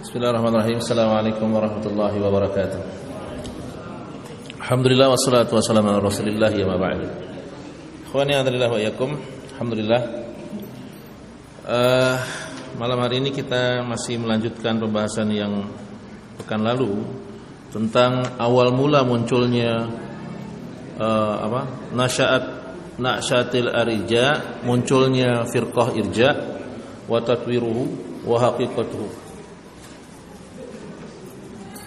Bismillahirrahmanirrahim. Assalamualaikum warahmatullahi wabarakatuh. Alhamdulillah wassalatu wassalamu ala Rasulillah ya ma ba'du. Ikhwani hadrillah wa iyyakum. Alhamdulillah. Malam hari ini kita masih melanjutkan pembahasan yang pekan lalu tentang awal mula munculnya Nasyatil Arija, munculnya firqah irja wa tatwiruhu wa haqiqatuhu.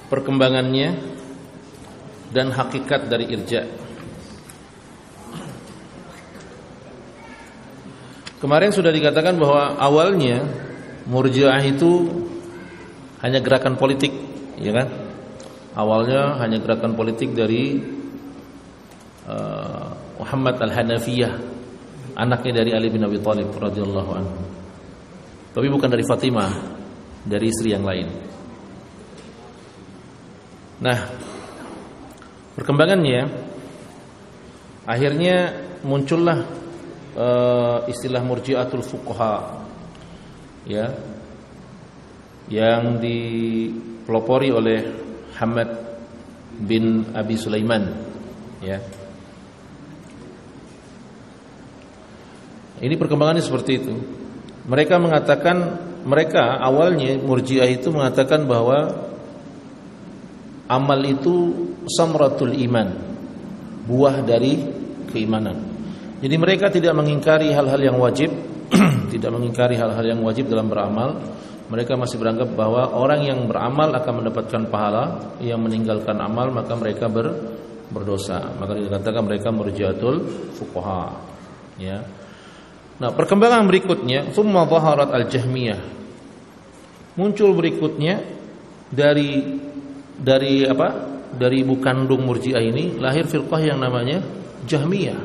Perkembangannya dan hakikat dari irja. Kemarin sudah dikatakan bahwa awalnya Murji'ah itu hanya gerakan politik, ya kan? Awalnya hanya gerakan politik dari Muhammad Al-Hanafiyah, anaknya dari Ali bin Abi Thalib radhiyallahu anhu. Tapi bukan dari Fatimah, dari istri yang lain. Nah, perkembangannya akhirnya muncullah istilah Murji'atul Fuqaha, ya, yang dipelopori oleh Hamad bin Abi Sulaiman, ya. Ini perkembangannya seperti itu. Mereka awalnya Murji'ah itu mengatakan bahwa amal itu samratul iman, buah dari keimanan. Jadi mereka tidak mengingkari hal-hal yang wajib, tidak mengingkari hal-hal yang wajib dalam beramal. Mereka masih beranggap bahwa orang yang beramal akan mendapatkan pahala, yang meninggalkan amal maka mereka berdosa. Maka dikatakan mereka Murji'atul Fuqaha, ya. Nah, perkembangan berikutnya, tsumma zaharat al-Jahmiyah. Muncul berikutnya dari ibu kandung Murji'ah ini lahir firqah yang namanya Jahmiyah.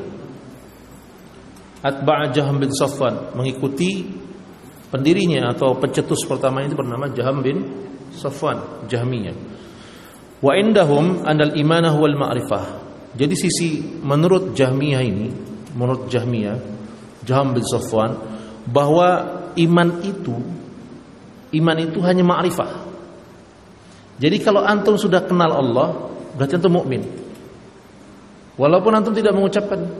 Atba' Jahm bin Safwan, mengikuti pendirinya atau pencetus pertama itu bernama Jahm bin Safwan, Jahmiyah. Wa indahum anal imanah wal ma'rifah. Jadi menurut Jahmiyah ini, menurut Jahmiyah, Jahm bin Safwan, bahwa iman itu hanya ma'rifah. Jadi kalau antum sudah kenal Allah, berarti antum mukmin. Walaupun antum tidak mengucapkan,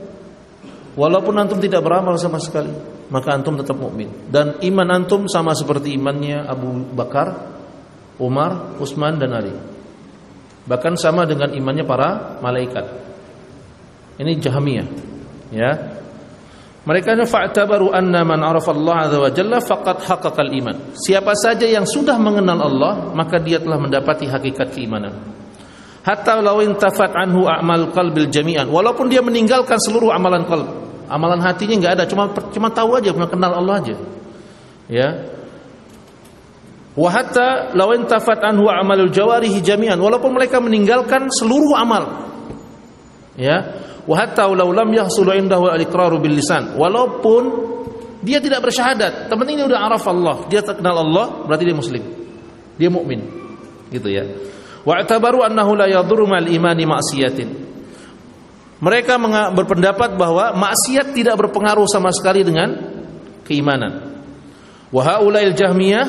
walaupun antum tidak beramal sama sekali, maka antum tetap mukmin. Dan iman antum sama seperti imannya Abu Bakar, Umar, Utsman dan Ali. Bahkan sama dengan imannya para malaikat. Ini Jahmiyah, ya. Mereka fa'tabaru anna man 'arafa Allah 'azza wa jalla faqad haqqaqal iman. Siapa saja yang sudah mengenal Allah, maka dia telah mendapati hakikat keimanan. Hatta law intafat anhu a'mal qalbil jami'an. Walaupun dia meninggalkan seluruh amalan qalb. Amalan hatinya enggak ada, cuma tahu aja, cuma kenal Allah aja. Ya. Wa hatta law intafat anhu a'malul jawarihi jami'an. Walaupun mereka meninggalkan seluruh amal. Ya. Wa hatta law lam yahsul indahu al-iqraru bil lisan, walaupun dia tidak bersyahadat, teman ini udah araf Allah, dia kenal Allah, berarti dia muslim, dia mukmin, gitu ya. Wa atabaru annahu la yadhurru ma'al imani ma'siyatin. Mereka berpendapat bahwa maksiat tidak berpengaruh sama sekali dengan keimanan. Wa haula'il Jahmiyah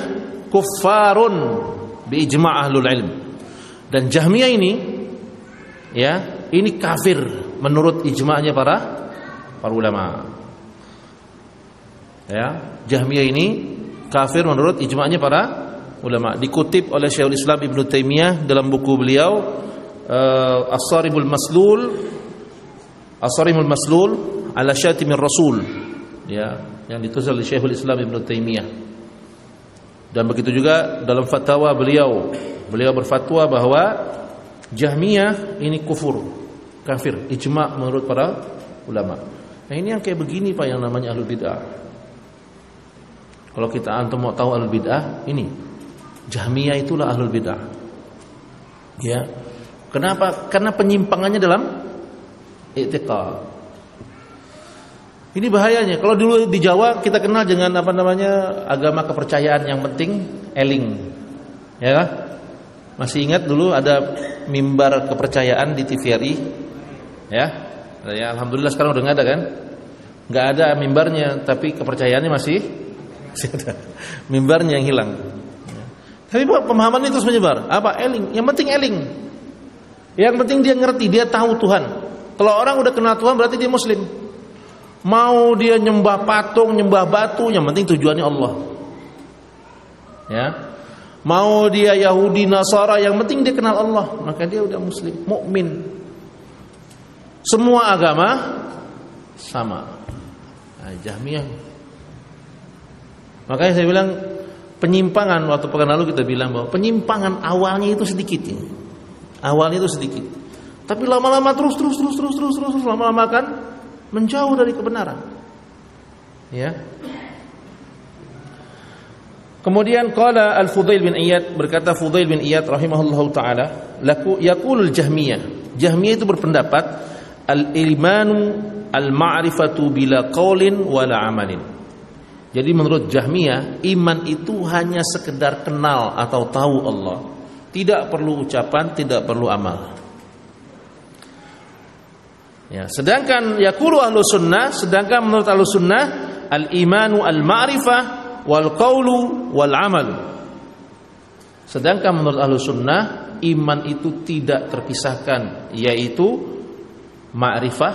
kuffarun bi ijma' ahlul ilm. Dan Jahmiyah ini, ya, ini kafir menurut ijma'nya para ulama. Ya, Jahmiyah ini kafir menurut ijma'nya para ulama. Dikutip oleh Syekhul Islam Ibnu Taimiyah dalam buku beliau As-Sarimul Maslul ala Syatimir Rasul, ya, yang ditulis oleh Syekhul Islam Ibnu Taimiyah. Dan begitu juga dalam fatwa beliau berfatwa bahwa Jahmiyah ini kafir, ijma' menurut para ulama. Nah, ini yang kayak begini Pak yang namanya ahlul bid'ah. Kalau kita antum mau tahu ahlul bid'ah, ini Jahmiyah itulah ahlul bid'ah. Ya. Kenapa? Karena penyimpangannya dalam i'tiqad. Ini bahayanya. Kalau dulu di Jawa kita kenal dengan agama kepercayaan, yang penting eling. Ya. Masih ingat dulu ada mimbar kepercayaan di TVRI? Ya, alhamdulillah sekarang udah nggak ada kan? Nggak ada mimbarnya, tapi kepercayaannya masih ada. Mimbarnya yang hilang. Tapi pemahaman ini terus menyebar. Apa? Eling. Yang penting eling. Yang penting dia ngerti, dia tahu Tuhan. Kalau orang udah kenal Tuhan berarti dia muslim. Mau dia nyembah patung, nyembah batu, yang penting tujuannya Allah. Ya. Mau dia Yahudi, Nasara, yang penting dia kenal Allah, maka dia udah muslim, mukmin. Semua agama sama. Nah, Jahmiyah. Makanya saya bilang penyimpangan, waktu pekan lalu kita bilang bahwa penyimpangan awalnya itu sedikit ya. Awalnya itu sedikit. Tapi lama-lama terus lama-lama kan menjauh dari kebenaran. Ya. Kemudian qala Al-Fudail bin Iyad, berkata Fudail bin Iyad rahimahullahu taala, yaqulul Jahmiyah. Jahmiyah itu berpendapat al-imanu al-ma'rifatu bila qaulin wala amalin. Jadi menurut Jahmiyah, iman itu hanya sekedar kenal atau tahu Allah. Tidak perlu ucapan, tidak perlu amal. Ya, sedangkan yaqulu ahlus sunnah, sedangkan menurut ahlus sunnah al-imanu al-ma'rifah wal qaulu wal amal. Sedangkan menurut ahlus sunnah iman itu tidak terpisahkan, yaitu ma'rifah,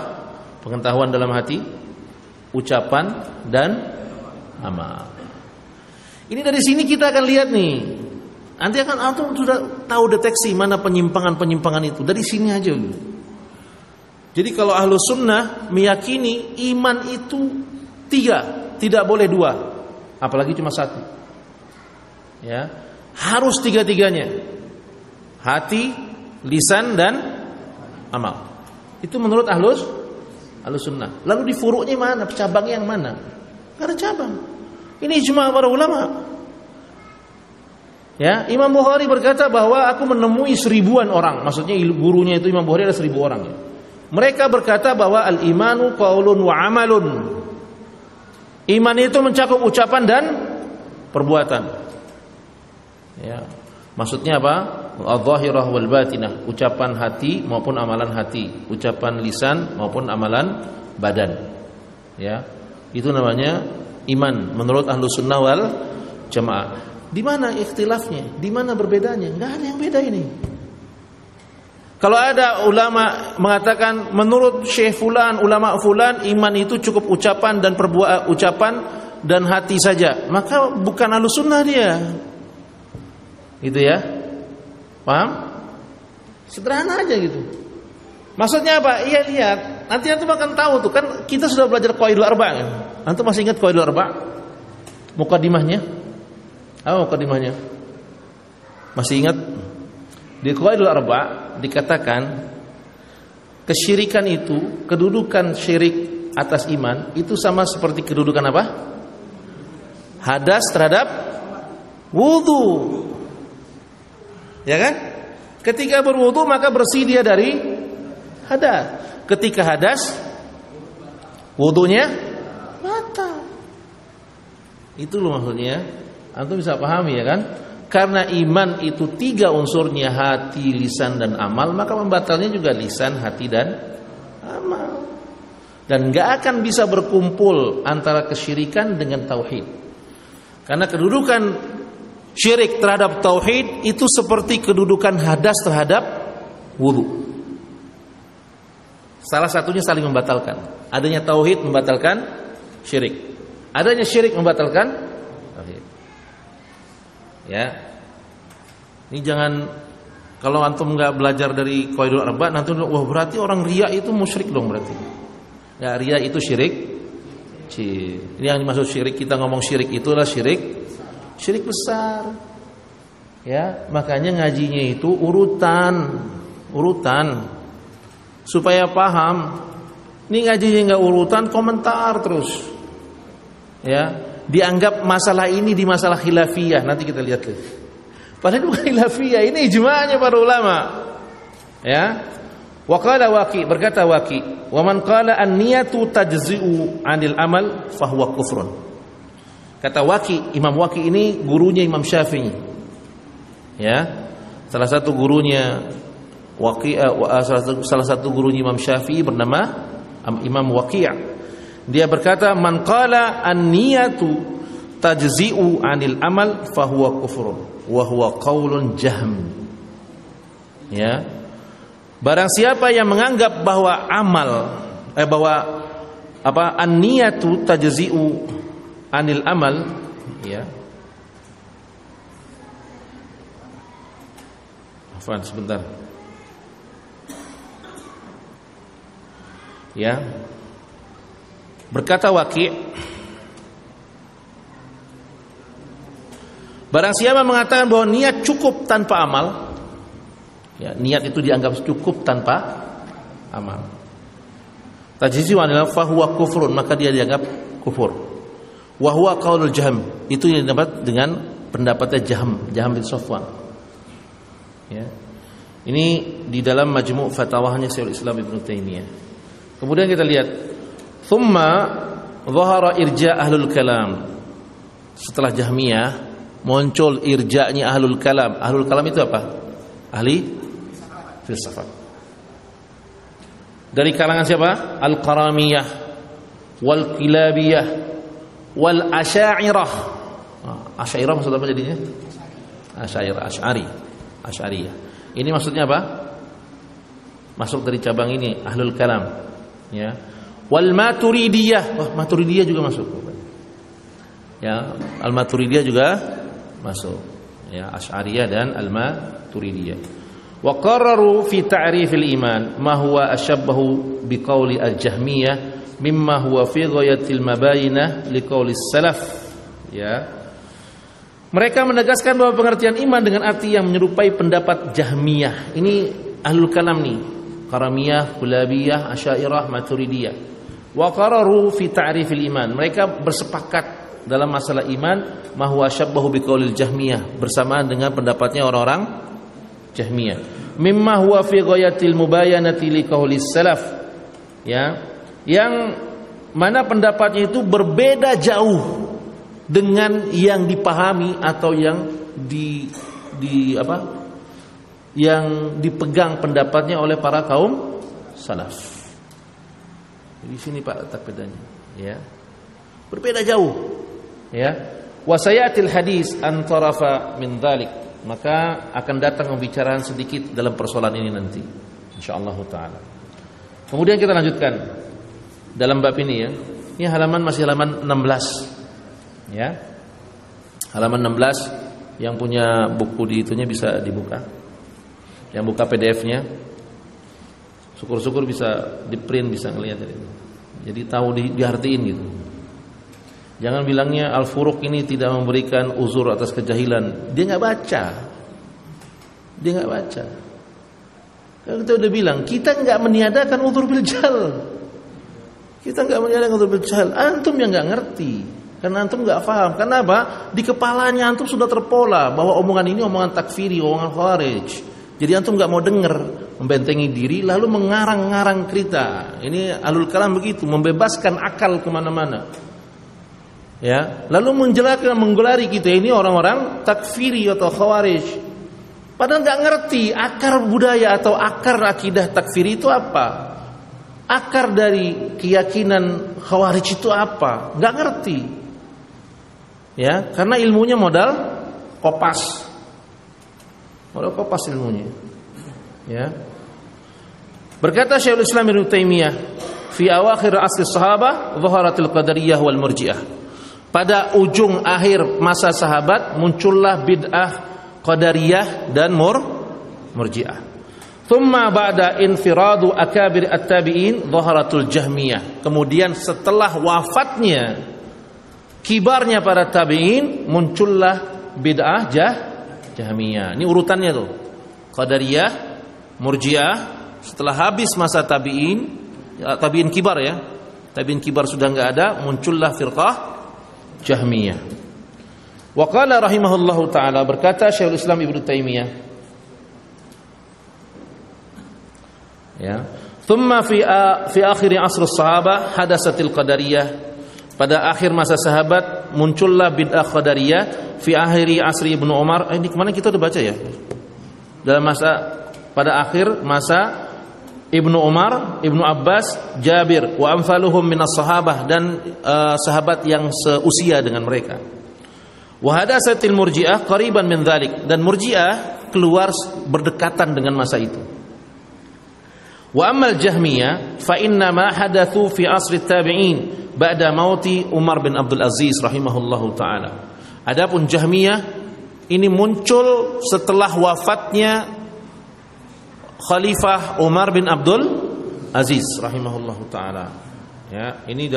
pengetahuan dalam hati, ucapan dan amal. Ini dari sini kita akan lihat nih. Nanti akan antum sudah tahu deteksi mana penyimpangan-penyimpangan itu dari sini aja. Jadi kalau ahlus sunnah meyakini iman itu 3, tidak boleh 2, apalagi cuma 1. Ya, harus 3-tiganya. Hati, lisan dan amal. Itu menurut ahlus sunnah. Lalu di furu'nya mana? Cabangnya yang mana? Gak ada cabang. Ini ijma' para ulama. Ya, Imam Bukhari berkata bahwa aku menemui 1000-an orang. Maksudnya gurunya itu Imam Bukhari ada 1000 orang. Ya. Mereka berkata bahwa al-imanu qaulun wa amalun. Iman itu mencakup ucapan dan perbuatan. Ya. Maksudnya apa? Al-zahirah wal batinah, ucapan hati maupun amalan hati, ucapan lisan maupun amalan badan. Ya. Itu namanya iman menurut Ahlus Sunnah wal Jamaah. Di mana ikhtilafnya? Di mana berbedanya? Enggak ada yang beda ini. Kalau ada ulama mengatakan menurut Syekh fulan, ulama fulan, iman itu cukup ucapan dan ucapan dan hati saja, maka bukan Ahlus Sunnah dia. Gitu ya. Paham? Sederhana aja gitu. Maksudnya apa? Iya, lihat. Nanti antum akan tahu tuh, kan kita sudah belajar Qawaidul Arba'. Kan? Antum masih ingat Qawaidul Arba'? Muqaddimahnya? Apa muqaddimahnya? Masih ingat? Di Qawaidul Arba' dikatakan kesyirikan itu, kedudukan syirik atas iman itu sama seperti kedudukan apa? Hadas terhadap wudu. Ya kan? Ketika berwudu maka bersih dia dari hadas. Ketika hadas wudunya batal. Itu loh maksudnya. Antum bisa pahami ya kan? Karena iman itu 3 unsurnya, hati, lisan dan amal, maka membatalnya juga lisan, hati dan amal. Dan gak akan bisa berkumpul antara kesyirikan dengan tauhid. Karena kedudukan syirik terhadap tauhid itu seperti kedudukan hadas terhadap wudu. Salah satunya saling membatalkan. Adanya tauhid membatalkan syirik. Adanya syirik membatalkan tauhid. Ya. Ini jangan, kalau antum enggak belajar dari Qawaidul Arba', nanti wah berarti orang riya itu musyrik dong berarti. Ya, riya itu syirik. Ini yang dimaksud syirik, kita ngomong syirik itulah syirik besar. Ya, makanya ngajinya itu urutan supaya paham. Ini ngajinya enggak urutan, komentar terus. Ya, dianggap masalah ini di masalah khilafiyah. Nanti kita lihat lagi. Padahal bukan khilafiyah, ini ijma'nya para ulama. Ya. Wa qala Waqi', berkata Waqi', wa man qala an-niyatu tajzi'u 'anil amal fahuwa kufrun. Kata Waqi', Imam Waqi' ini gurunya Imam Syafi'i. Ya. Salah satu gurunya Waqi', salah satu gurunya Imam Syafi'i bernama Imam Waqi'. Dia berkata man qala an-niyatu tajzi'u 'anil amal fahuwa kufrun wa huwa qaulun Jahm. Ya. Barang siapa yang menganggap bahwa an-niyatu tajzi'u anil amal, ya. Afwan sebentar. Ya. Berkata Waqi', barang siapa mengatakan bahwa niat cukup tanpa amal, ya, niat itu dianggap cukup tanpa amal, tajzi'u anil fa huwa kufrun, maka dia dianggap kufur. Wa huwa qaulul Jahm, itu yang dapat dengan pendapatnya Jahm bin Safwan. Ya. Ini di dalam Majmu' Fatawahnya Syekhul Islam Ibnu Taimiyah. Kemudian kita lihat, thumma dhahara irja' ahlul kalam. Setelah Jahmiyah muncul irja'nya ahlul kalam. Ahlul kalam itu apa? Ahli filsafat. Dari kalangan siapa? Al-Qaramiyah, wal Kilabiyah, wal Asy'ariyah. Asy'ariyah maksudnya apa jadinya? Asy'ariyah. Ini maksudnya apa? Masuk dari cabang ini ahlul kalam. Ya. Wal Maturidiyah. Wah, Maturidiyah juga masuk. Ya, Al-Maturidiyah juga masuk. Ya, Asy'ariyah dan Al-Maturidiyah. Wa qarraru fi ta'rifil iman ma huwa ashabbahu biqauli al-Jahmiyah mimma huwa fi ghayatil mabayinah liqauli salaf. Ya. Mereka menegaskan bahwa pengertian iman dengan arti yang menyerupai pendapat Jahmiyah. Ini ahlul kalam nih. Qaramiyah, Kulabiyah, Asy'ariyah, Maturidiyah. Wa qararu fi ta'rifil iman. Mereka bersepakat dalam masalah iman ma huwa ashabbahu biqaulil Jahmiyah, bersamaan dengan pendapatnya orang-orang Jahmiyah. Mimma huwa fi ghayatil mubayanati liqaulis salaf. Ya. Yang mana pendapatnya itu berbeda jauh dengan yang dipahami atau yang yang dipegang pendapatnya oleh para kaum salaf. Di sini Pak letak bedanya, ya. Berbeda jauh, ya. Wa sayatil hadis an tarafa min dzalik. Maka akan datang pembicaraan sedikit dalam persoalan ini nanti, insyaallah taala. Kemudian kita lanjutkan dalam bab ini, ya. Ini masih halaman 16. Ya. Halaman 16, yang punya buku di itunya bisa dibuka. Yang buka PDF-nya, syukur-syukur bisa di-print, bisa ngelihat itu. Jadi tahu diartiin gitu. Jangan bilangnya Al-Furuq ini tidak memberikan uzur atas kejahilan. Dia nggak baca. Kalau kita udah bilang, kita nggak meniadakan uzur bil jahl. Kita nggak meniadakan uzur bil jahl. Antum yang nggak ngerti. Karena antum nggak paham. Kenapa? Di kepalanya antum sudah terpola bahwa omongan ini omongan takfiri, omongan khawarij. Jadi antum nggak mau dengar, membentengi diri, lalu mengarang-ngarang cerita. Ini ahlul kalam begitu, membebaskan akal kemana-mana. Ya, lalu menjelaskan, menggelari kita ini orang-orang takfiri atau khawarij. Padahal nggak ngerti akar budaya atau akar akidah takfiri itu apa, akar dari keyakinan khawarij itu apa, nggak ngerti. Ya, karena ilmunya modal kopas ilmunya. Ya. Berkata Syekhul Islam Ibnu Taimiyah, fi awakhir asr sahabah dhaharatil qadariyah wal murji'ah. Pada ujung akhir masa sahabat muncullah bid'ah qadariyah dan murji'ah. Thumma ba'da infiradu akabir at-tabi'in dhaharatul jahmiyah. Kemudian setelah wafatnya kibarnya para tabi'in muncullah bid'ah Jahmiyah. Ini urutannya tuh. Qadariyah, Murji'ah, setelah habis masa tabi'in, tabi'in kibar ya. Tabi'in kibar sudah enggak ada, muncullah firqah Jahmiyah. Wa qala rahimahullahu taala, berkata Syekhul Islam Ibnu Taimiyah. Ya. Thumma fi akhir asr as-sahabah hadasatil qadariyah. Pada akhir masa sahabat muncullah bid'ah qadariyah fi akhiri asri Ibnu Umar. Ini kemana kita udah baca ya? Dalam pada akhir masa Ibnu Umar, Ibnu Abbas, Jabir wa amsaluhum minas sahabah, dan sahabat yang seusia dengan mereka. Wa hadasatil Murji'ah qariban min dzalik, dan Murji'ah keluar berdekatan dengan masa itu. Wa ammal Jahmiyah fa inna ma hadatsu fi asri tabi'in ba'da mauti Umar bin Abdul Aziz rahimahullahu taala. Adapun Jahmiyah ini muncul setelah wafatnya Khalifah Umar bin Abdul Aziz rahimahullahu taala. Ya, ini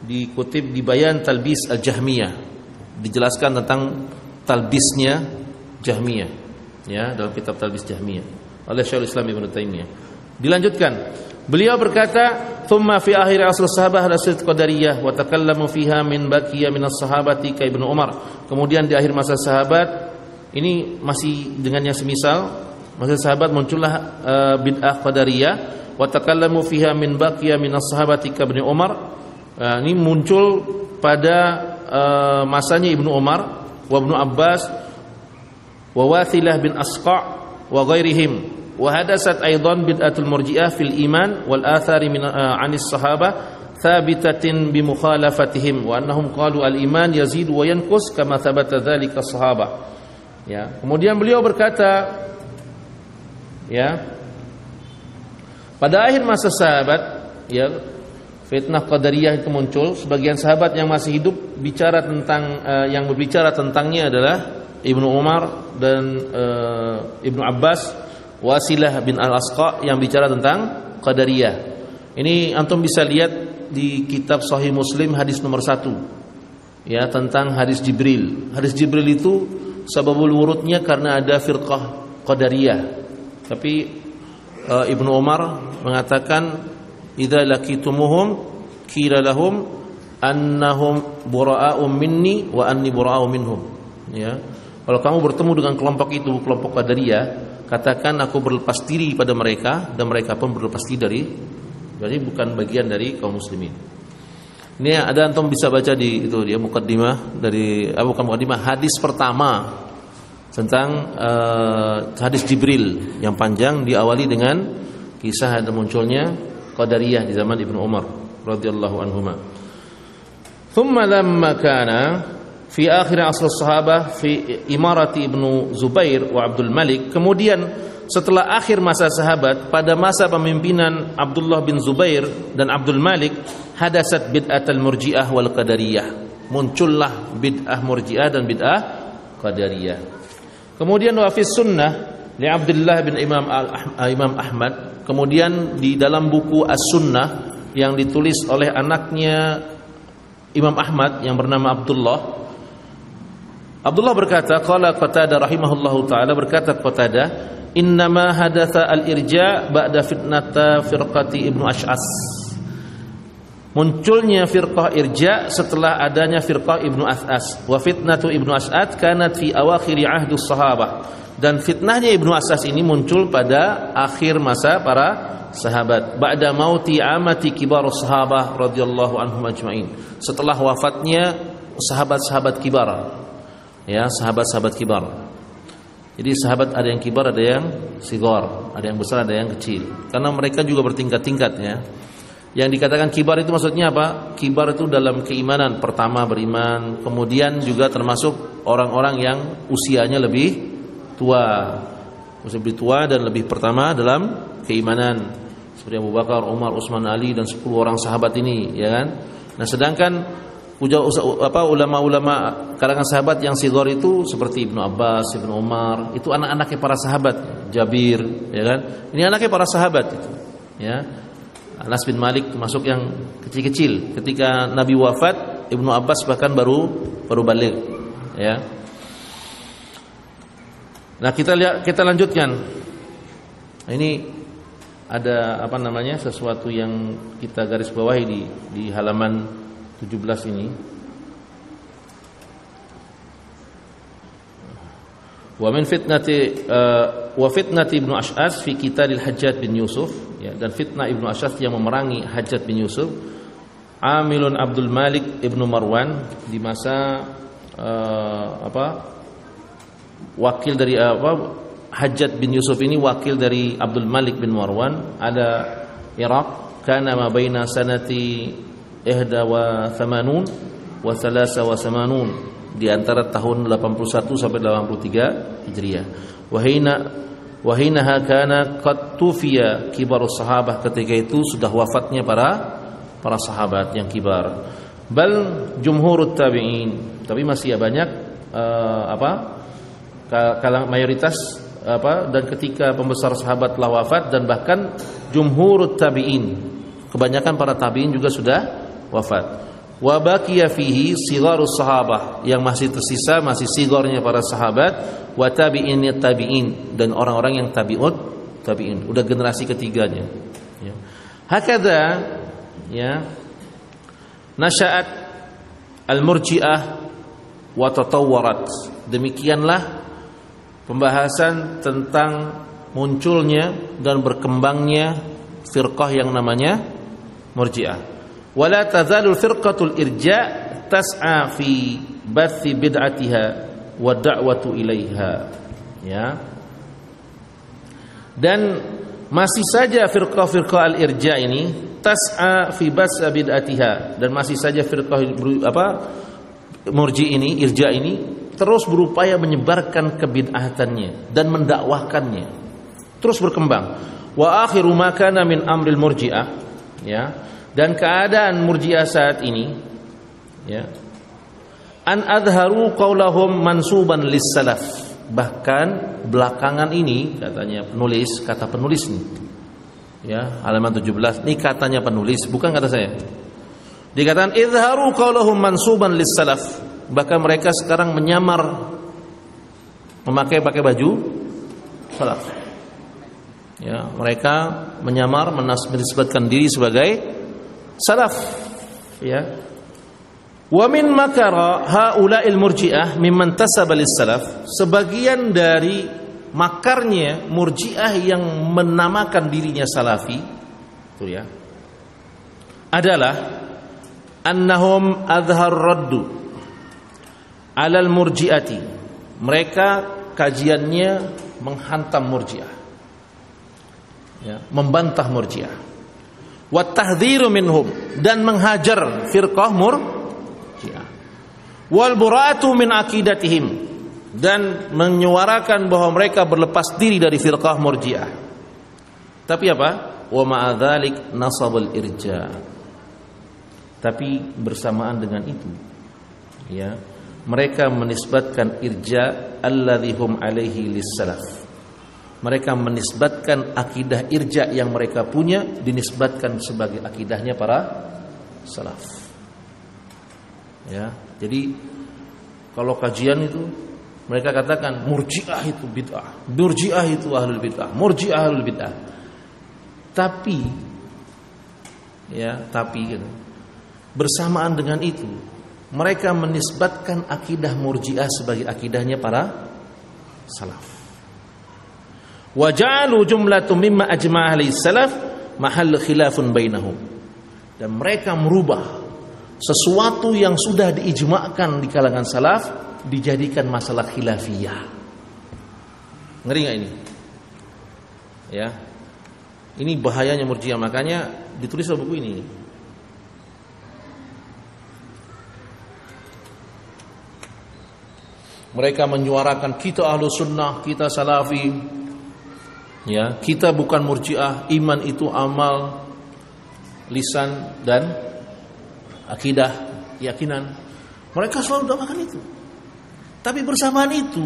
dikutip di Bayan Talbis Al-Jahmiyah. Dijelaskan tentang talbisnya Jahmiyah, ya, dalam kitab Talbis Jahmiyah oleh Syekhul Islam Ibnu Taimiyah. Dilanjutkan, beliau berkata, "Tsumma fi akhir asr sahabah rasul qadariyah wa takallamu fiha min baqiya min as-sahabati ka Ibnu Umar." Kemudian di akhir masa sahabat, ini masih dengan yang semisal, masa sahabat muncullah bid'ah qadariyah, wa takallamu fiha min baqiya min as-sahabati ka Ibnu Umar. Ini muncul pada masanya Ibnu Umar wa Ibnu Abbas wa Wathilah bin Asqa' wa ghairihim, wa hadasat aidan bid'atul Murji'ah fil iman wal athari min anis sahabah thabitatin bi mukhalafatihim wa annahum qalu al iman yazidu wa yanqus kama thabata dzalika sahabah. Ya, kemudian beliau berkata, ya, pada akhir masa sahabat, ya, fitnah qadariyah itu muncul. Sebagian sahabat yang masih hidup bicara tentang yang berbicara tentangnya adalah Ibnu Umar dan Ibnu Abbas, Wasilah bin Al-Asqa yang bicara tentang qadariyah. Ini antum bisa lihat di kitab Sahih Muslim hadis nomor 1. Ya, tentang hadis Jibril. Hadis Jibril itu sababul wurudnya karena ada firqah qadariyah. Tapi Ibnu Umar mengatakan, idza laqitumuhum qila lahum annahum bura'a'um minni wa anni bura'a'u minhum. Ya. Kalau kamu bertemu dengan kelompok itu, kelompok Qadariyah, katakan aku berlepas diri pada mereka dan mereka pun berlepas diri berarti bukan bagian dari kaum muslimin. Ini ada antum bisa baca di itu dia muqaddimah dari bukan muqaddimah, hadis pertama tentang hadis Jibril yang panjang diawali dengan kisah ada munculnya Qadariyah di zaman Ibnu Umar radhiyallahu anhuma. Thumma lamma kana fi akhir asr sahabah fi imarati Ibnu Zubair wa Abdul Malik, kemudian setelah akhir masa sahabat pada masa pemimpinan Abdullah bin Zubair dan Abdul Malik, hadasat bid'atul Murji'ah wal Qadariyah. Muncullah bid'ah Murji'ah dan bid'ah Qadariyah. Kemudian wa fi sunnah li Abdullah bin Imam Ahmad. Kemudian di dalam buku As-Sunnah yang ditulis oleh anaknya Imam Ahmad yang bernama Abdullah berkata, qala Qatadah rahimahullahu taala, berkata Qatadah, innama hadatha al-irja' ba'da fitnata firqati Ibnu Ash'as. Munculnya firqah irja' setelah adanya firqah Ibnu Ash'as. Wa fitnatu Ibnu Ash'as kanat fi awakhir ahdus sahabah. Dan fitnahnya Ibnu Ash'as ini muncul pada akhir masa para sahabat. Ba'da mauti amati kibarus sahabah radhiyallahu anhum ajma'in. Setelah wafatnya sahabat-sahabat kibar. Ya, sahabat-sahabat kibar. Jadi sahabat ada yang kibar, ada yang sigar, ada yang besar, ada yang kecil. Karena mereka juga bertingkat-tingkat ya. Yang dikatakan kibar itu maksudnya apa? Kibar itu dalam keimanan, pertama beriman, kemudian juga termasuk orang-orang yang usianya lebih tua, lebih tua dan lebih pertama dalam keimanan, seperti Abu Bakar, Umar, Utsman, Ali dan 10 orang sahabat ini, ya kan? Nah, sedangkan ulama-ulama kalangan sahabat yang sigar itu seperti Ibnu Abbas, Ibnu Umar, itu anak-anaknya para sahabat, Jabir, ya kan? Ini anaknya para sahabat itu, ya. Anas bin Malik termasuk yang kecil-kecil. Ketika Nabi wafat, Ibnu Abbas bahkan baru balik, ya. Nah, kita lanjutkan. Nah, ini ada sesuatu yang kita garis bawahi di halaman 17 ini. Wa fitnati Ibnu Ash'as fi qitalil Hajjaj bin Yusuf, ya, dan fitnah Ibnu Ash'as yang memerangi Hajjaj bin Yusuf, amilun Abdul Malik Ibnu Marwan di masa wakil dari Hajjaj bin Yusuf ini wakil dari Abdul Malik bin Marwan, ada Irak, kana ma baina sanati 81 wa 83 di antara tahun 81 sampai 83 Hijriah. Wahinaha kana qad tufiya kibarus sahabah, ketika itu sudah wafatnya para sahabat yang kibar. Bal jumhurut tabi'in, tapi masih banyak mayoritas dan ketika pembesar sahabat telah wafat, dan bahkan jumhurut tabi'in, kebanyakan para tabi'in juga sudah wafat. Wa baqiya fihi sigharus sahabah, yang masih tersisa masih sigornya para sahabat, wa tabi'in dan orang-orang yang tabi'in, udah generasi ketiganya, ya. Hakadha, ya, nasya'at al-murji'ah wa tatawwarat. Demikianlah pembahasan tentang munculnya dan berkembangnya firqah yang namanya murji'ah. Wala tazalul firqatul irja' tas'a fi bathi bid'atiha wa da'watu ilaiha, ya. Dan masih saja firqah al-irja' ini tas'a fi bathi bid'atiha, dan masih saja firqah murji' ini, irja' ini terus berupaya menyebarkan kebid'ahatannya dan mendakwahkannya, terus berkembang. Wa akhiru ma kana min amril murji'ah, ya. Dan keadaan murji'ah saat ini, ya, an adharu qaulahum mansuban lis-salaf. Bahkan belakangan ini kata penulis nih, ya, halaman 17, ini katanya penulis, bukan kata saya. Dikatakan idharu qaulahum mansuban lis-salaf. Bahkan mereka sekarang menyamar pakai baju salaf. Ya, mereka menyamar menisbatkan diri sebagai salaf, ya. Wa min makara haula'il murji'ah mimman tasaba lis-salaf. Sebagian dari makarnya murji'ah yang menamakan dirinya salafi itu, ya, adalah annahum adhar raddu 'alal murji'ati. Mereka kajiannya menghantam murji'ah, ya, membantah murji'ah. Wa tahdhiru minhum, dan menghajar firqah murji'ah. Wal bura'atu min aqidatihim, dan menyuarakan bahwa mereka berlepas diri dari firqah murji'ah. Tapi apa? Wa ma'a dzalik nasabul irja'. Tapi bersamaan dengan itu, ya, mereka menisbatkan irja' alladzi hum alaihi lis-salaf. Mereka menisbatkan akidah irja' yang mereka punya, dinisbatkan sebagai akidahnya para salaf, ya. Jadi kalau kajian itu mereka katakan murji'ah itu bid'ah, murji'ah itu ahlul bid'ah, murji'ah ahlul bid'ah. Tapi gitu, bersamaan dengan itu mereka menisbatkan akidah murji'ah sebagai akidahnya para salaf. Wa ja'alu jumlatun mimma ajma'a ahli salaf mahall khilafun bainahum. Dan mereka merubah sesuatu yang sudah diijma'kan di kalangan salaf dijadikan masalah khilafiyah. Ngeri enggak ini? Ya. Ini bahayanya murji'ah, makanya ditulis dalam buku ini. Mereka menyuarakan kita ahlu sunnah, kita salafi. Ya, kita bukan murji'ah, iman itu amal lisan dan akidah, keyakinan. Mereka selalu doakan itu. Tapi bersamaan itu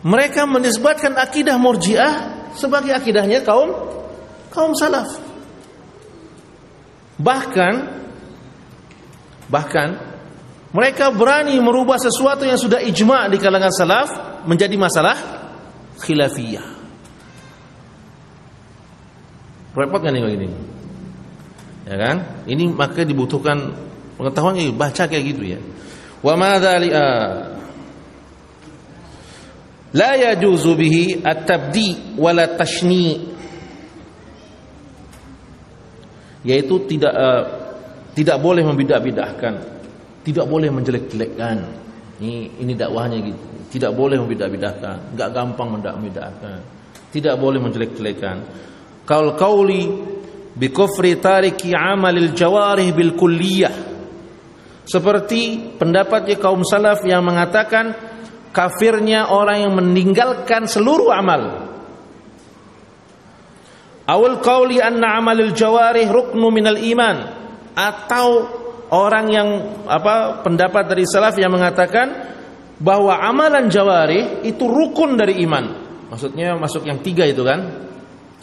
mereka menisbatkan akidah murji'ah sebagai akidahnya kaum salaf. Bahkan mereka berani merubah sesuatu yang sudah ijma' di kalangan salaf menjadi masalah khilafiyah. Repot kan kayak gini, ya kan? Ini maka dibutuhkan pengetahuan, baca kayak gitu, ya. Wa ma dzalika la yajuzu bihi at-tabdi wala tashni', yaitu tidak boleh membidah-bidahkan, tidak boleh menjelek-jelekkan. Ini dakwahnya gitu. Tidak boleh membidah-bidahkan, enggak gampang mendak-bidahkan. Tidak boleh menjelek-jelekan. Qauli bi kufri tariki amalil jawarih bil kulliyah, Seperti pendapatnya kaum salaf yang mengatakan kafirnya orang yang meninggalkan seluruh amal. Awal qauli anna amalul jawarih ruknu minal iman, atau orang yang pendapat dari salaf yang mengatakan bahwa amalan jawarih itu rukun dari iman. Maksudnya masuk yang 3 itu kan,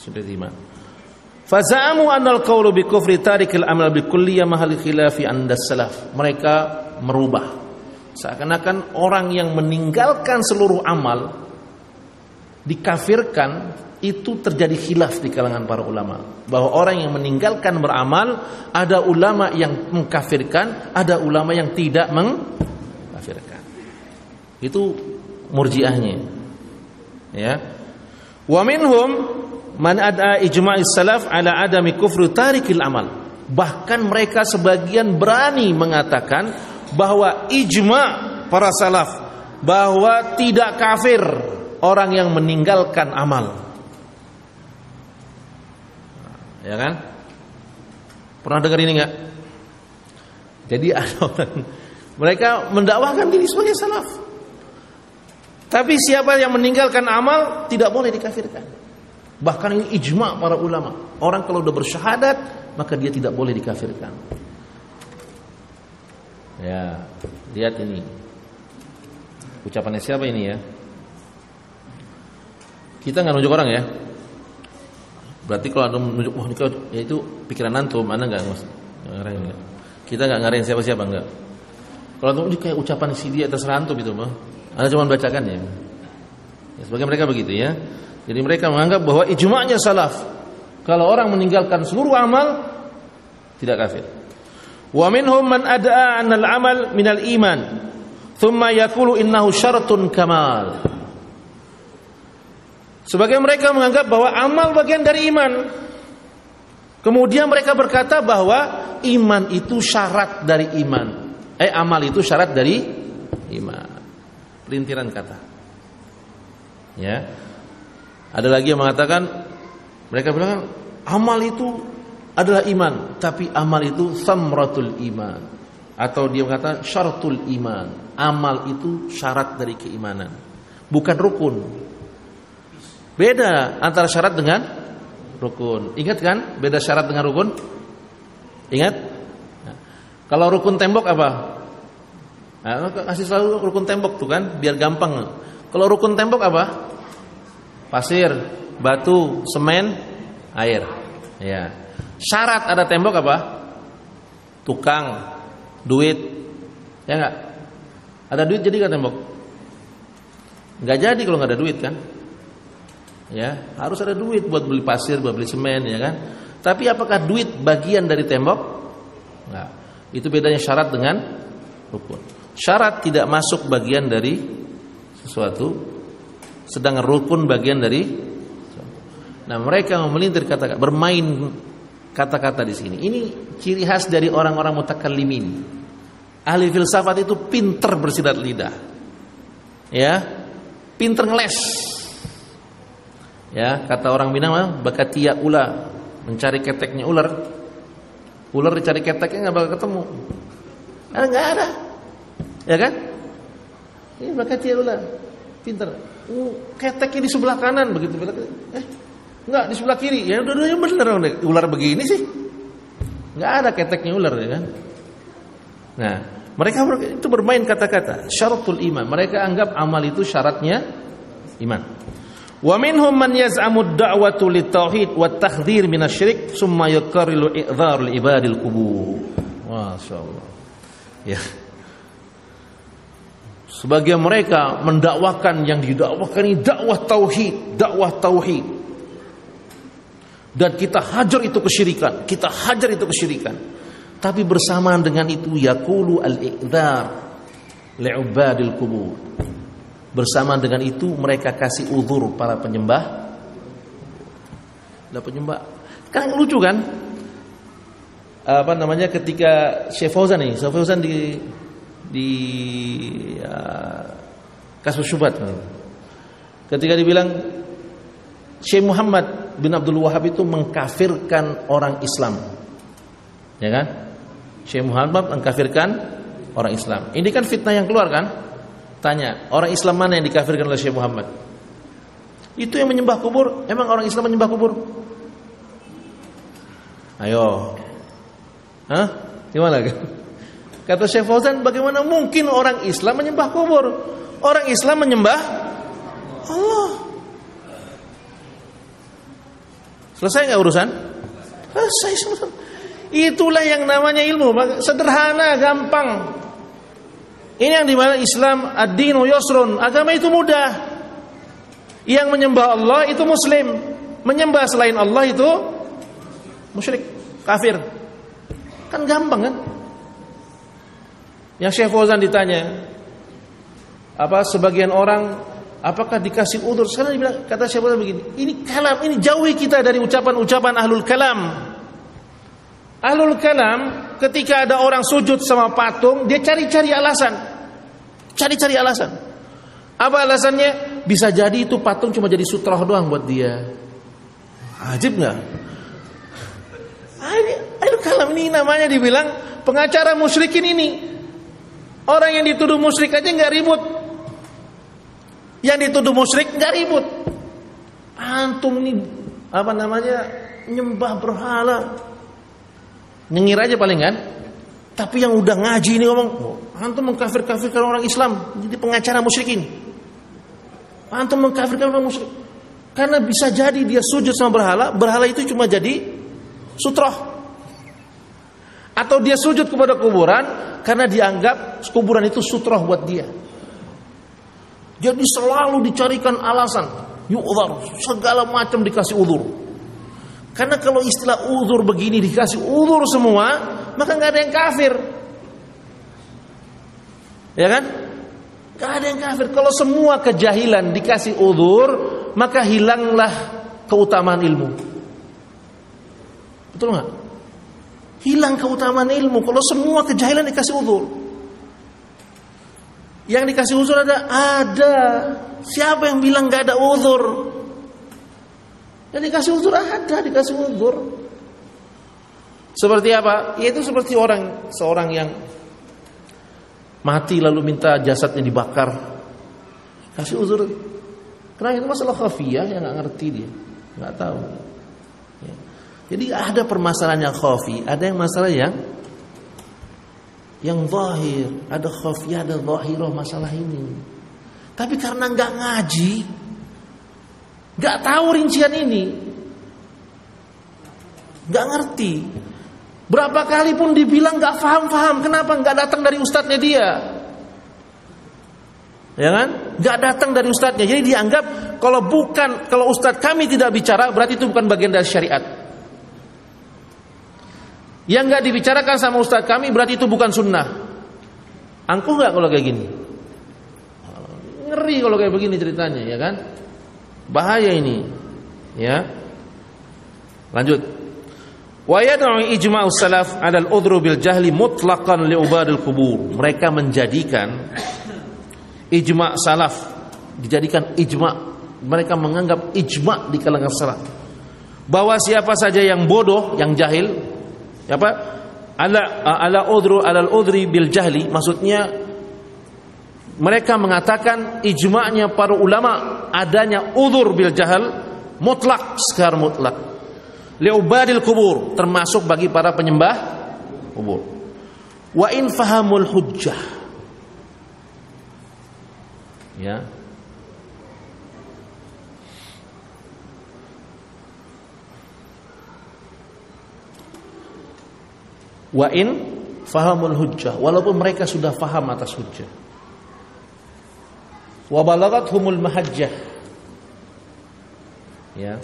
sudah iman. Faza'amu annal qawlu bi kufri tarikil amal bi kulliyah mahal khilafi andas salaf. Mereka merubah, seakan-akan orang yang meninggalkan seluruh amal dikafirkan, itu terjadi khilaf di kalangan para ulama, bahwa orang yang meninggalkan beramal, ada ulama yang mengkafirkan, ada ulama yang tidak mengkafirkan. Itu murjiahnya, ya. Wa minhum man ad'a ijma'is salaf ala adami kufri tarikil amal. Bahkan mereka sebagian berani mengatakan bahwa ijma' para salaf bahwa tidak kafir orang yang meninggalkan amal. Ya kan? Pernah dengar ini enggak? Jadi ada orang, mereka mendakwahkan diri sebagai salaf, tapi siapa yang meninggalkan amal tidak boleh dikafirkan. Bahkan ini ijma' para ulama. Orang kalau udah bersyahadat, maka dia tidak boleh dikafirkan. Ya, lihat ini. Ucapannya siapa ini ya? Kita nggak nunjuk orang ya. Berarti kalau ada menunjuk, wah ya itu pikiran antum, mana nggak ngarahin nggak? Kita nggak ngarahin siapa-siapa nggak. Kalau antum kayak ucapan si dia terserah antum itu mah. Anda cuma bacakan ya. Sebagai mereka begitu ya. Jadi mereka menganggap bahwa ijma'nya salaf, kalau orang meninggalkan seluruh amal tidak kafir. Wa minhum man ad'a anal amal minal iman, thumma yaqulu innahu syaratun kamal. Sebagian mereka menganggap bahwa amal bagian dari iman. Kemudian mereka berkata bahwa iman itu syarat dari iman. Amal itu syarat dari iman. Pelintiran kata. Ya. Ada lagi yang mengatakan, mereka bilang amal itu adalah iman, tapi amal itu samratul iman, atau dia mengatakan syaratul iman. Amal itu syarat dari keimanan, bukan rukun. Beda antara syarat dengan rukun. Ingat kan? Beda syarat dengan rukun. Ingat? Nah, kalau rukun tembok apa? Nah, kasih selalu rukun tembok tuh kan, biar gampang. Kalau rukun tembok apa? Pasir, batu, semen, air. Ya. Syarat ada tembok apa? Tukang, duit. Ya enggak? Ada duit jadi kan tembok? Enggak jadi kalau enggak ada duit kan? Ya, harus ada duit buat beli pasir, buat beli semen, ya kan? Tapi apakah duit bagian dari tembok? Enggak. Itu bedanya syarat dengan rukun. Syarat tidak masuk bagian dari sesuatu, sedangkan rukun bagian dari. Nah, mereka memelintir kata-kata, bermain kata-kata di sini. Ini ciri khas dari orang-orang mutakallimin. Ahli filsafat itu pinter bersilat lidah. Ya, pinter ngeles. Ya, kata orang Minang, bakatia ula, mencari keteknya ular. Ular dicari keteknya enggak bakal ketemu. Enggak ada. Ya kan? Ini bakatia ula. Pinter. Keteknya di sebelah kanan begitu. Enggak, di sebelah kiri. Ya udah bener ular begini sih. Enggak ada keteknya ular, ya kan? Nah, mereka itu bermain kata-kata. Syaratul iman. Mereka anggap amal itu syaratnya iman. Wa minhum man yaz'amu ad-da'watu lit-tauhid wa at-tahdhir minasy-syirik summa yuqarriru i'dharul ibadil qubur. Masyaallah. Ya. Sebagian mereka mendakwakan yang didakwakan ini dakwah tauhid. Dan kita hajar itu kesyirikan, Tapi bersamaan dengan itu yaqulu al-i'dzar li'ibadil qubur. Bersamaan dengan itu mereka kasih uzur para penyembah. Kan lucu kan? Ketika Syekh Fauzan di kasus syubhat, ketika dibilang Syekh Muhammad bin Abdul Wahhab itu mengkafirkan orang Islam, ya kan? Syekh Muhammad mengkafirkan orang Islam. Ini kan fitnah yang keluar kan? Tanya, orang Islam mana yang dikafirkan oleh Syekh Muhammad? Itu yang menyembah kubur. Emang orang Islam menyembah kubur? Ayo. Hah? Gimana kan? Kata Syekh Fauzan, bagaimana mungkin orang Islam menyembah kubur? Orang Islam menyembah Allah. Selesai nggak urusan? Selesai. Itulah yang namanya ilmu. Sederhana, gampang. Ini yang dimana Islam ad-dinu yusrun. Agama itu mudah. Yang menyembah Allah itu muslim. Menyembah selain Allah itu musyrik, kafir. Kan gampang kan? Yang Syekh Fauzan ditanya, sebagian orang apakah dikasih udzur? Sekarang dibilang, kata Syekh Fauzan begini, ini kalam, ini jauhi kita dari ucapan-ucapan ahlul kalam. Ahlul kalam ketika ada orang sujud sama patung, dia cari-cari alasan. Cari-cari alasan. Apa alasannya? Bisa jadi itu patung cuma jadi sutroh doang buat dia. Ajib enggak? Ahlul kalam ini namanya dibilang pengacara musyrikin ini. Orang yang dituduh musyrik aja enggak ribut. Yang dituduh musyrik enggak ribut. Antum ini nyembah berhala. Nyengir aja paling kan. Tapi yang udah ngaji ini ngomong, antum mengkafir-kafirkan orang Islam, jadi pengacara musyrikin. Antum mengkafirkan orang musyrik. Karena bisa jadi dia sujud sama berhala itu cuma jadi sutroh. Atau dia sujud kepada kuburan karena dianggap kuburan itu sutroh buat dia. Jadi selalu dicarikan alasan, yu'dzar, segala macam dikasih udzur. Karena kalau istilah udzur begini dikasih udzur semua, maka nggak ada yang kafir, ya kan? Nggak ada yang kafir. Kalau semua kejahilan dikasih udzur, maka hilanglah keutamaan ilmu. Betul nggak? Hilang keutamaan ilmu kalau semua kejahilan dikasih udzur. Yang dikasih udzur ada. Siapa yang bilang nggak ada udzur? Yang dikasih udzur ada, dikasih udzur. Seperti apa? Yaitu seperti seorang yang mati lalu minta jasadnya dibakar. Kasih udzur. Karena itu masalah khafiyah yang nggak ngerti dia, nggak tahu. Ya. Jadi ada permasalahan yang khafi, ada yang masalah yang zahir, ada khafiyah, ada zahirah masalah ini. Tapi karena nggak ngaji, nggak tahu rincian ini, nggak ngerti. Berapa kali pun dibilang nggak paham, kenapa nggak datang dari ustadznya dia? Ya kan? Nggak datang dari ustadznya. Jadi dianggap kalau ustadz kami tidak bicara, berarti itu bukan bagian dari syariat. Yang nggak dibicarakan sama ustadz kami, berarti itu bukan sunnah. Angkuh nggak kalau kayak gini? Ngeri kalau kayak begini ceritanya, ya kan? Bahaya ini, ya. Lanjut. Wa yad'u ijma'us salaf 'ala al-udhru bil jahli mutlaqan li ubadil qubur. Mereka menjadikan ijma' salaf, dijadikan ijma'. Mereka menganggap ijma' di kalangan salaf bahwa siapa saja yang bodoh, yang jahil, apa? Ala al-udhri bil jahli, maksudnya mereka mengatakan ijma'nya para ulama adanya udzur bil jahal mutlak, secara mutlak. Liubadil kubur, termasuk bagi para penyembah kubur. Wa in fahamul hujjah. Ya. Wa in fahamul hujjah, walaupun mereka sudah faham atas hujjah. Wa balagathumul mahajjah. Ya.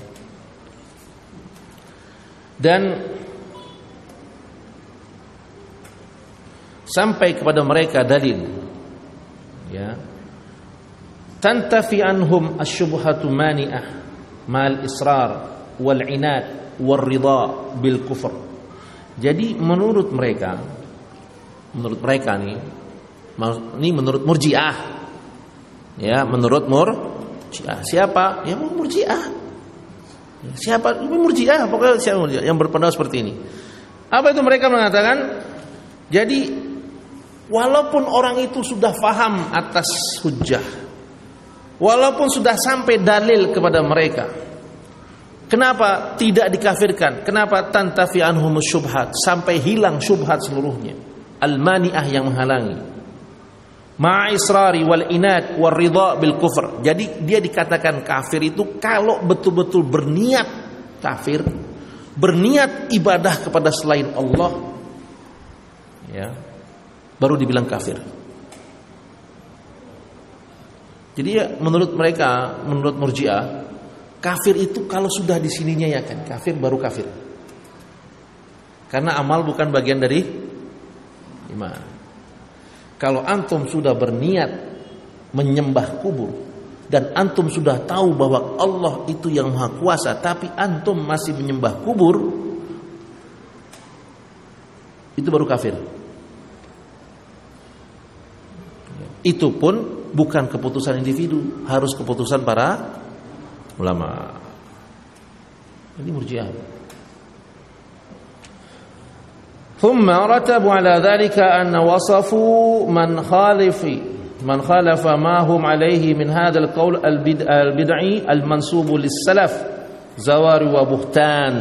Dan sampai kepada mereka dalil, ya, tantafi anhum asyubhatu mani'ah mal israr wal inad wal ridha bil kufr. Jadi menurut mereka nih, ini menurut Murji'ah, ya, menurut Murji'ah. Siapa? Ya, Murji'ah. Siapa? Murji'ah, pokoknya siapa Murji'ah yang berpendapat seperti ini. Apa itu? Mereka mengatakan, jadi Walaupun orang itu sudah faham atas hujjah, walaupun sudah sampai dalil kepada mereka, kenapa tidak dikafirkan? Kenapa tantafi anhumus syubhat, sampai hilang syubhat seluruhnya, al-mani'ah yang menghalangi, ma'a israri wal inad wal ridha bil kufr. Jadi dia dikatakan kafir itu kalau betul-betul berniat kafir, berniat ibadah kepada selain Allah, ya, baru dibilang kafir. Jadi ya, menurut mereka, menurut Murji'ah, kafir itu kalau sudah di sininya ya kan, kafir baru kafir. Karena amal bukan bagian dari iman. Kalau antum sudah berniat menyembah kubur dan antum sudah tahu bahwa Allah itu yang Maha Kuasa, tapi antum masih menyembah kubur, itu baru kafir. Itu pun bukan keputusan individu, harus keputusan para ulama. Ini Murji'ah. ثم رتبوا على ذلك أن وصفوا من خالف ما هم عليه من هذا القول البدعي المنسوب للسلف زوار وبهتان.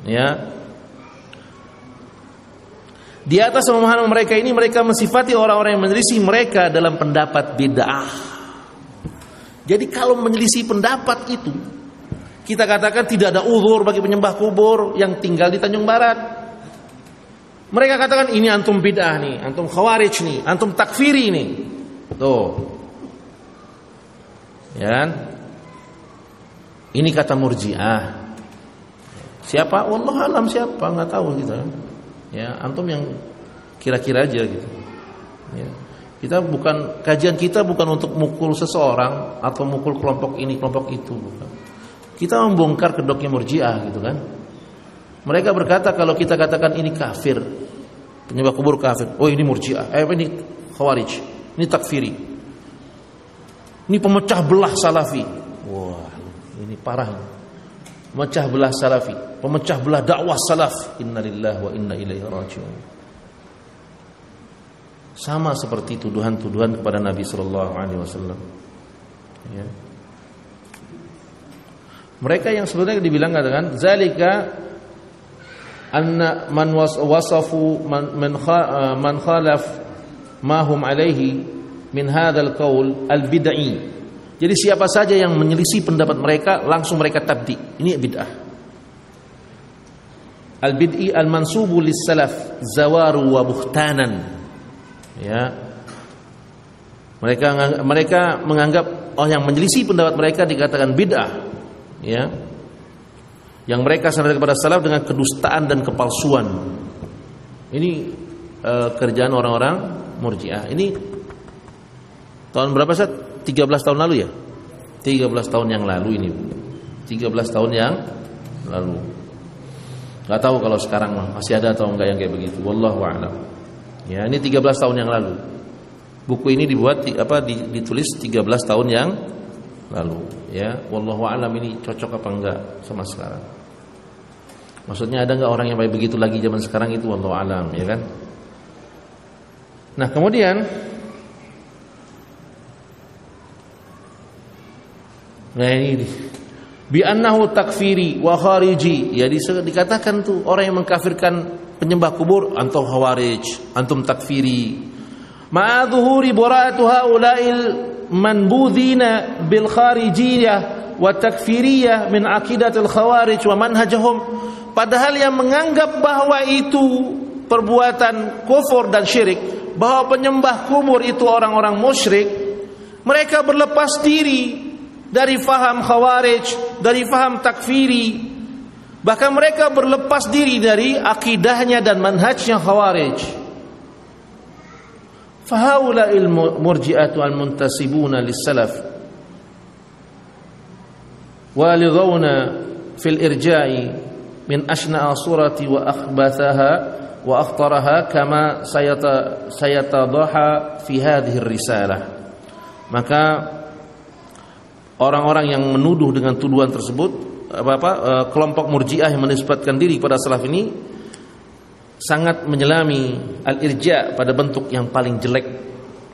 Ya. Di atas pemahaman mereka ini, mereka mensifati orang-orang yang menyelisih mereka dalam pendapat bid'ah. Jadi kalau menyelisih pendapat itu, kita katakan tidak ada uzur bagi penyembah kubur yang tinggal di Tanjung Barat. Mereka katakan ini antum bid'ah nih, antum khawarij nih, antum takfiri nih. Tuh. Ya kan? Ini kata Murji'ah. Siapa? Wallahu alam, siapa? Enggak tahu kita. Ya, antum yang kira-kira aja gitu. Ya. Kita bukan, kajian kita bukan untuk mukul seseorang atau mukul kelompok ini, kelompok itu, bukan. Kita membongkar kedoknya Murji'ah gitu kan. Mereka berkata kalau kita katakan ini kafir, penyembah kubur kafir, oh ini Murji'ah, ini khawarij, ini takfiri, ini pemecah belah salafi. Wah, ini parah ini. Pemecah belah salafi, pemecah belah dakwah salaf. Innalillahi wa inna ilaihi raji'un. Sama seperti tuduhan-tuduhan kepada Nabi sallallahu alaihi wasallam. Ya. Mereka yang sebenarnya dibilang katakan zalika anna man wasafu man khalaf ma hum alaihi min hadzal qaul al bid'i. Jadi siapa saja yang menyelisih pendapat mereka, langsung mereka tabdi. Ini bid'ah. Al-bid'i al-mansubu lis-salaf zawaru wa buhtanan. Ya. Mereka menganggap yang menyelisih pendapat mereka dikatakan bid'ah. Ya. Yang mereka sandarkan kepada salaf dengan kedustaan dan kepalsuan. Ini kerjaan orang-orang Murji'ah. Ini tahun berapa Ustaz? 13 tahun lalu ya? 13 tahun yang lalu ini. 13 tahun yang lalu. Gak tahu kalau sekarang masih ada atau enggak yang kayak begitu. Wallahu a'lam. Ya, ini 13 tahun yang lalu. Buku ini dibuat ditulis 13 tahun yang lalu, ya. Wallahu a'lam ini cocok apa enggak sama sekarang. Maksudnya ada enggak orang yang kayak begitu lagi zaman sekarang itu, wallahu a'lam, ya kan? Nah, kemudian ini bi annahu takfiri wa khariji. Ya dikatakan tuh orang yang mengkafirkan penyembah kubur antum khawarij, antum takfiri. Ma dhuhuri bara'atu haula'il manbudhina bil kharijiyah wa takfiriyah min aqidatil khawarij wa manhajahum. Padahal yang menganggap bahwa itu perbuatan kufur dan syirik, bahwa penyembah kubur itu orang-orang musyrik, mereka berlepas diri dari faham khawarij, dari faham takfiri. Bahkan mereka berlepas diri dari akidahnya dan manhajnya khawarij. Fahaula'il murji'atu al-muntasibuna lis-salaf walidhawna fil irja'i min ashna'a surati wa akhbathaha wa akhtaraha kama sayatadaha fi hadhihi risalah. Maka orang-orang yang menuduh dengan tuduhan tersebut, kelompok Murji'ah yang menisbatkan diri kepada salaf ini sangat menyelami al-irja pada bentuk yang paling jelek,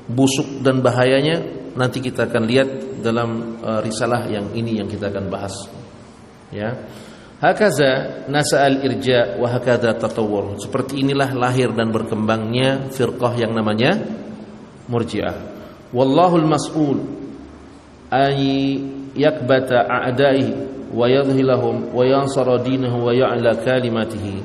busuk dan bahayanya. Nanti kita akan lihat dalam risalah yang ini yang kita akan bahas. Ya. Hakaza nasa'al irja wa hakadha tatawwur. Seperti inilah lahir dan berkembangnya firqah yang namanya Murji'ah. Wallahul mas'ul ay yakbata a'da'ihi wa yadhhilahum wa yansara dinahu wa ya'la kalimatihi.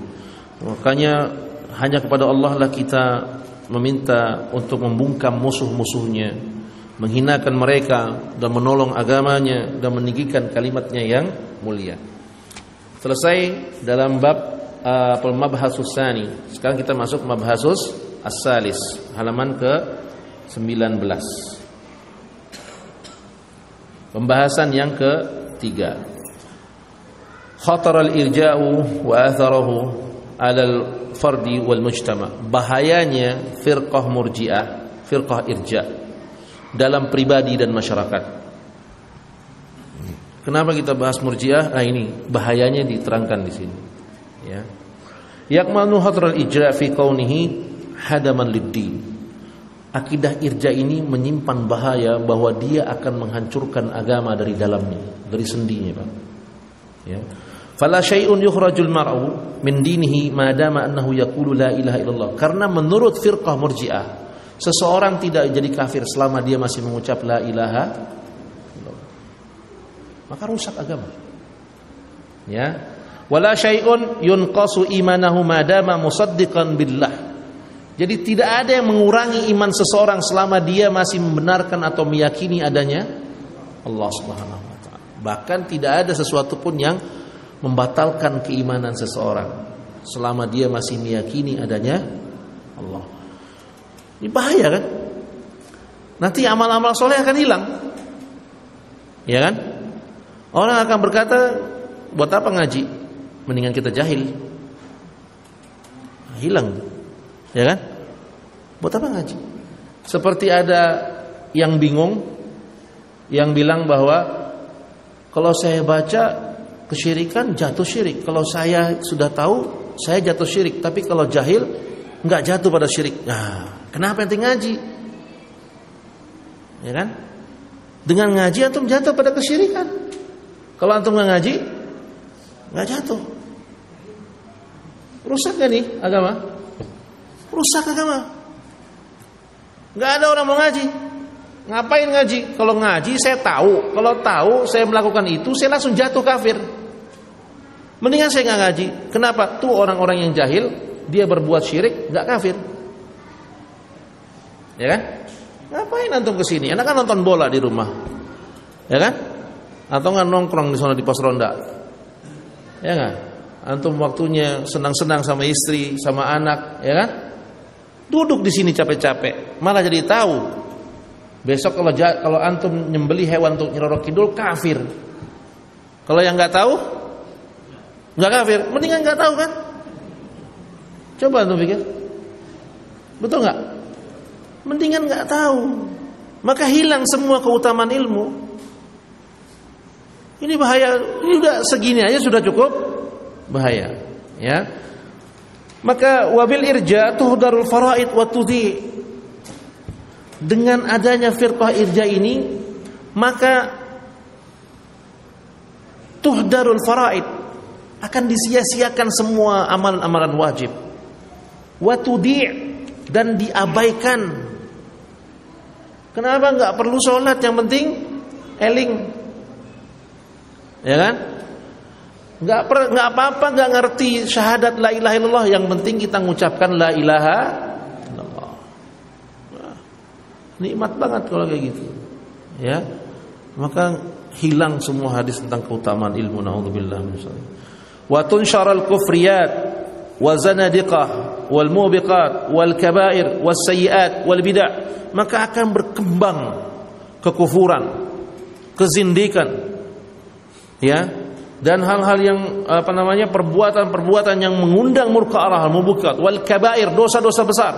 Makanya hanya kepada Allah lah kita meminta untuk membungkam musuh-musuhnya, menghinakan mereka dan menolong agamanya dan meninggikan kalimatnya yang mulia. Selesai dalam bab al-mabhasus tsani. Sekarang kita masuk mabhasus as-salis, halaman ke-19. Pembahasan yang ketiga. Khatar al-irja'u wa atharahu 'ala al-fardi wal mujtama. Bahayanya firqah Murji'ah, firqah irja' dalam pribadi dan masyarakat. Kenapa kita bahas Murji'ah? Nah, ini bahayanya diterangkan di sini. Ya. Yakmanu hadral ijra' fi kaunihi hadaman lid-din. Akidah irja ini menyimpan bahaya bahwa dia akan menghancurkan agama dari dalamnya, dari sendinya, Pak. Ya. Fala syai'un yukhrajul mar'u min dinihi ma dama annahu yaqulu la ilaha illallah. Karena menurut firqah Murji'ah, seseorang tidak jadi kafir selama dia masih mengucap la ilaha, maka rusak agama. Ya. Wala syai'un yunqasu imanahu madama musaddiqan billah. Jadi tidak ada yang mengurangi iman seseorang selama dia masih membenarkan atau meyakini adanya Allah Subhanahu wa taala. Bahkan tidak ada sesuatu pun yang membatalkan keimanan seseorang selama dia masih meyakini adanya Allah. Ini bahaya kan? Nanti amal-amal soleh akan hilang. Ya kan? Orang akan berkata, buat apa ngaji? Mendingan kita jahil. Hilang. Ya kan? Buat apa ngaji? Seperti ada yang bingung, yang bilang bahwa kalau saya baca kesyirikan jatuh syirik. Kalau saya sudah tahu, saya jatuh syirik. Tapi kalau jahil, enggak jatuh pada syirik. Nah, kenapa ente ngaji? Ya kan? Dengan ngaji antum jatuh pada kesyirikan. Kalau antum nggak ngaji, nggak jatuh. Rusak gak nih agama? Rusak agama. Nggak ada orang mau ngaji. Ngapain ngaji? Kalau ngaji saya tahu. Kalau tahu saya melakukan itu, saya langsung jatuh kafir. Mendingan saya nggak ngaji. Kenapa? Tuh orang-orang yang jahil, dia berbuat syirik, nggak kafir. Ya kan? Ngapain antum kesini? Enak kan nonton bola di rumah, ya kan? Atau nggak nongkrong di sana di pos ronda, ya nggak? Antum waktunya senang-senang sama istri, sama anak, ya kan? Duduk di sini capek-capek, malah jadi tahu. Besok kalau antum nyembeli hewan untuk Nyi Roro Kidul kafir. Kalau yang nggak tahu, nggak kafir. Mendingan nggak tahu kan? Coba antum pikir, betul nggak? Mendingan nggak tahu, maka hilang semua keutamaan ilmu. Ini bahaya. Ini udah segini aja sudah cukup bahaya, ya. Maka wabil irja tuhdarul faraid wa tudhi. Dengan adanya firqah irja ini, maka tuhdarul faraid, akan disia-siakan semua amalan-amalan wajib. Wa tudhi, dan diabaikan. Kenapa enggak perlu sholat, yang penting eling. Ya kan? Enggak apa-apa enggak ngerti syahadat la ilaha illallah, yang penting kita mengucapkan la ilaha illallah. Nah, nikmat banget kalau kayak gitu. Ya. Maka hilang semua hadis tentang keutamaan ilmu, naudzubillah min dzalik. Wa tunsharal kufriyat wa zanadiqah wal mubiqat wal kabair was sayyiat wal bid'ah. Maka akan berkembang kekufuran, kezindikan, ya, dan hal-hal yang perbuatan-perbuatan yang mengundang murka Allah, al-mubiqat wal kabair, dosa-dosa besar,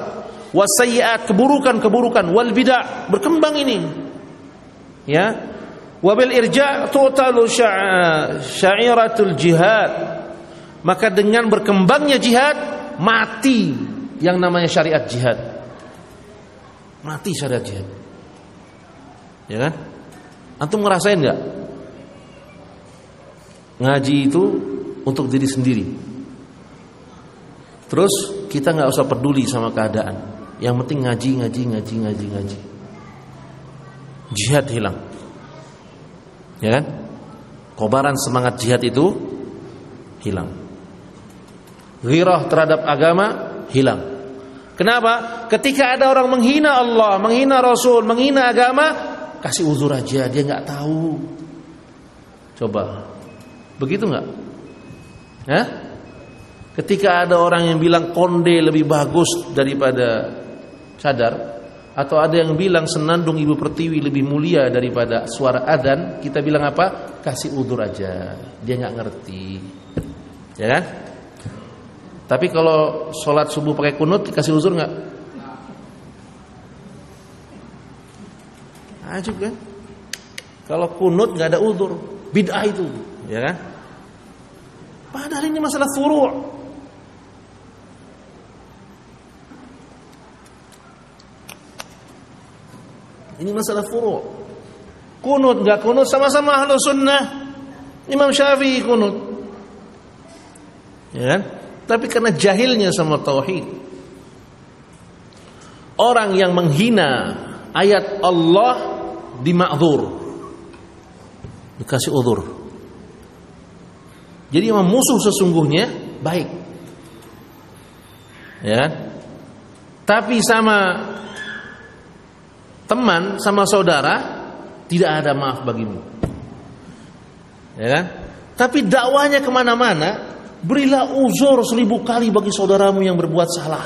was sayyiat, keburukan-keburukan, wal bid'ah, berkembang ini. Ya. Wabil irja' tu'talu sya'iratul jihad. Maka dengan berkembangnya jihad, mati yang namanya syariat jihad. Mati syariat jihad. Ya kan? Antum ngerasain enggak? Ngaji itu untuk diri sendiri. Terus kita enggak usah peduli sama keadaan. Yang penting ngaji. Jihad hilang. Ya kan? Kobaran semangat jihad itu hilang. Ghirah terhadap agama hilang. Kenapa? Ketika ada orang menghina Allah, menghina Rasul, menghina agama, kasih uzur aja, dia nggak tahu. Coba, begitu nggak? Hah? Ketika ada orang yang bilang konde lebih bagus daripada cadar, atau ada yang bilang senandung Ibu Pertiwi lebih mulia daripada suara adzan, kita bilang apa? Kasih uzur aja, dia nggak ngerti, ya kan? Tapi kalau sholat subuh pakai kunut dikasih uzur nggak? Ajib kan? Kalau kunut nggak ada uzur, bid'ah itu, ya kan? Padahal ini masalah furu'. Ini masalah furu'. Kunut nggak kunut sama-sama ahlu sunnah. Imam Syafi'i kunut, ya kan? Tapi karena jahilnya sama tauhid, orang yang menghina ayat Allah dima'dzur, dikasih uzur. Jadi memang musuh sesungguhnya baik, ya kan? Tapi sama teman, sama saudara tidak ada maaf bagimu, ya kan? Tapi dakwanya kemana-mana, berilah uzur 1000 kali bagi saudaramu yang berbuat salah.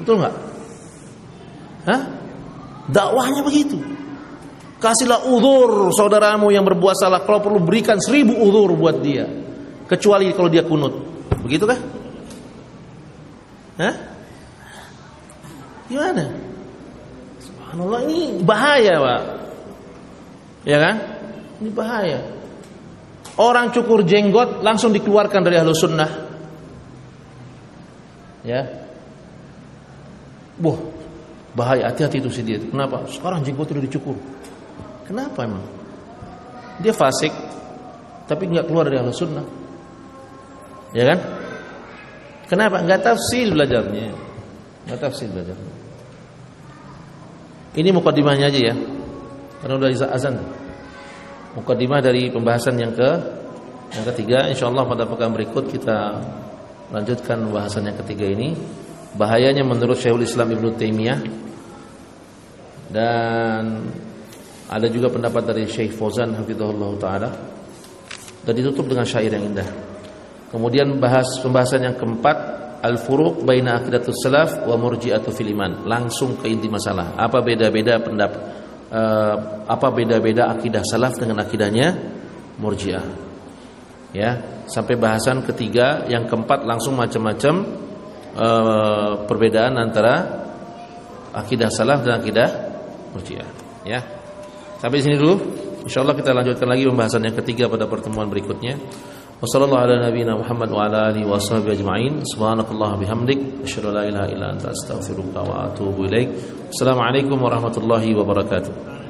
Betul nggak? Hah? Dakwahnya begitu. Kasihlah uzur saudaramu yang berbuat salah. Kalau perlu berikan 1000 uzur buat dia, kecuali kalau dia kunut. Begitu kah? Hah? Gimana? Subhanallah, ini bahaya, Pak. Ya kan? Ini bahaya. Orang cukur jenggot langsung dikeluarkan dari ahlu sunnah. Ya. Wah, bahaya, hati-hati itu si dia. Kenapa? Sekarang jenggot udah dicukur. Kenapa emang? Dia fasik, tapi nggak keluar dari ahlu sunnah. Ya kan? Kenapa? Nggak tafsil belajarnya. Nggak tafsil belajarnya. Ini mukadimahnya aja ya, karena udah azan. Mukadimah dari pembahasan yang ketiga. Insyaallah pada pekan berikut kita lanjutkan pembahasan yang ketiga ini. Bahayanya menurut Syekhul Islam Ibnu Taimiyah, dan ada juga pendapat dari Syekh Fauzan hafizahullah taala, dan ditutup dengan syair yang indah. Kemudian pembahasan yang keempat, al-furuq baina aqidatus salaf wa murji'atu fil iman. Langsung ke inti masalah. Apa beda-beda akidah salaf dengan akidahnya murji'ah. Ya, sampai bahasan ketiga, yang keempat langsung macam-macam perbedaan antara akidah salaf dan akidah murji'ah. Ya. Sampai sini dulu. Insyaallah kita lanjutkan lagi pembahasan yang ketiga pada pertemuan berikutnya. Wassallallahu ala nabiyyina Muhammad wa ala alihi washabihi ajma'in. Subhanakallah bihamdik, asyhadu an la ilaha illa anta astaghfiruka wa atubu ilaik. Assalamualaikum warahmatullahi wabarakatuh.